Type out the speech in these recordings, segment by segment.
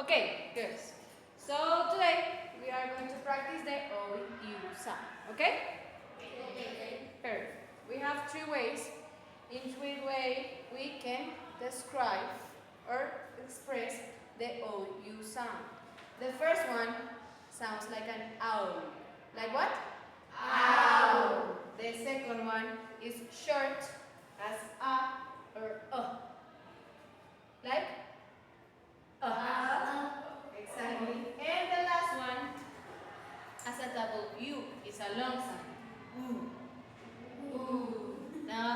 Okay, good. So today we are going to practice the OU sound. Okay? Perfect. We have three ways in which way we can describe or express the OU sound. The first one sounds like an owl. Like what? Owl. The second one is short as a or like exactly. And the last one as a double U is a long sound. Ooh. Now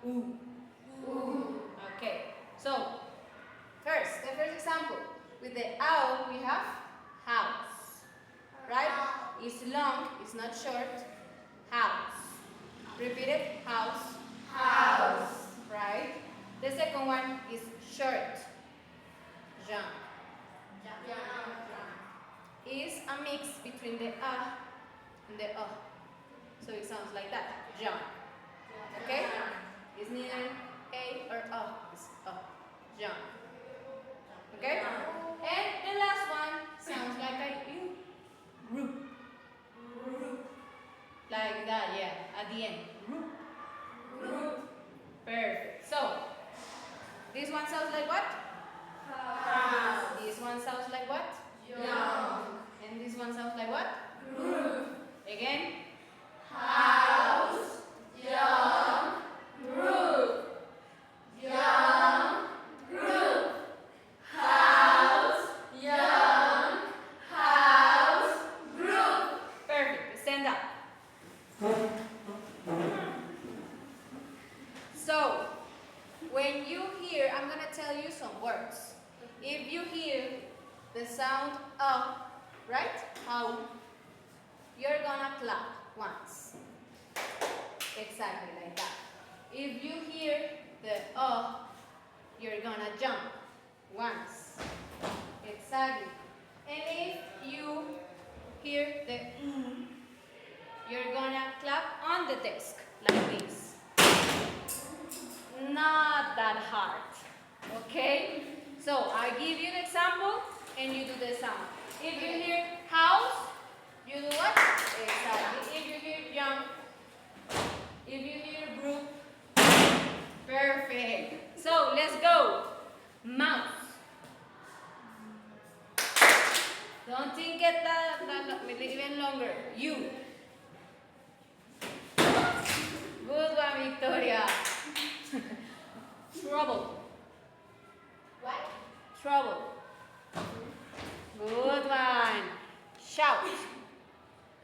ooh. Okay. So the first example with the owl we have house. Right? It's long, it's not short. House. Repeat it. House. Right? The second one is short. Jump. Is a mix between the and the so it sounds like that. Jump. Okay? It's neither a or it's jump. Okay? And the last one sounds like a U. Roop. Like that, yeah. At the end. Roop. Perfect. So this one sounds like what? This one sounds like what? Young. And this one sounds like what? Roof. Again. House. Young. Roof. Young. Roof. House. Young. House. Roof. Perfect. Stand up. So, when you hear, I'm going to tell you some words. If you hear the sound right? How? You're gonna clap once. Exactly like that. If you hear the you're gonna jump once. Exactly. And if you hear the you're gonna clap on the desk like this. Not that hard. Okay? So I give you an example and you do the sound. If you hear house, you do what? Exactly. If you hear jump, if you hear group, perfect. So let's go. Mouse. Don't think it that even longer. You. Good one, Victoria. Trouble. What? Trouble. Good one. Shout.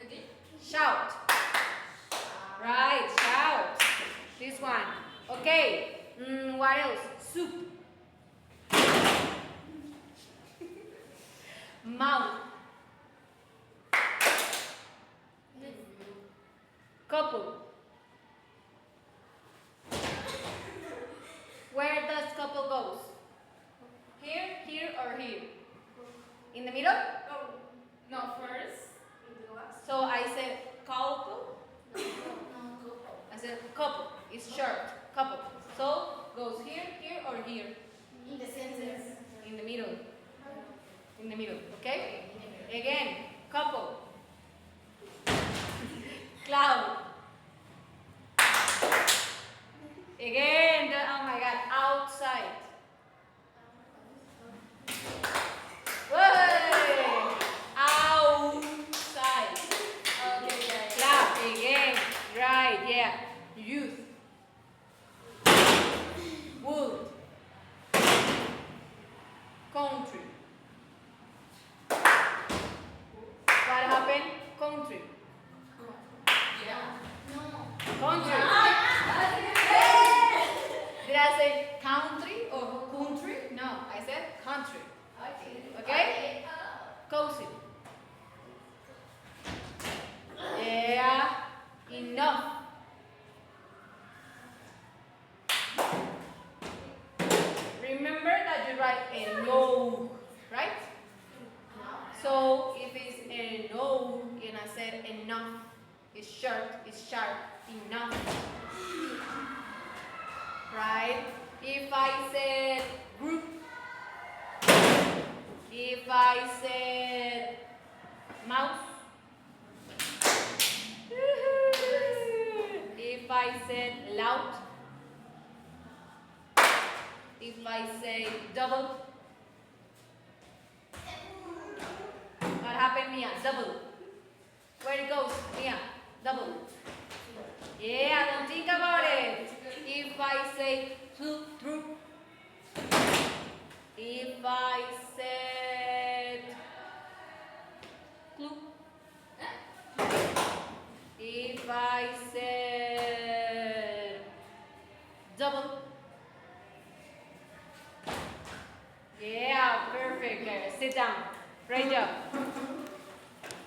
Again? Shout. Right, shout. This one. Okay. What else? Soup. Mouth. Couple. Where does couple goes? Here, or here? In the middle? No, first. So I said couple. I said couple. It's short. Couple. So goes here, or here? In the center. In the middle. In the middle. Okay? Again. Couple. Cloud. Again. Oh my God. Outside. Outside. Okay, Clap again. Right, yeah. Youth. Wood. Country. What happened? Country. Yeah. No. Country. Did I say country or country? No, I said country. Okay? Cozy. Yeah. Enough. Remember that you write a no, right? So if it's a no and I said enough, it's short, it's sharp, enough. Right? If I said group, if I If I say double, what happened, Mia? Double. Where it goes, Mia? Double. Yeah, don't think about it. If I say through, if I said clue, if I said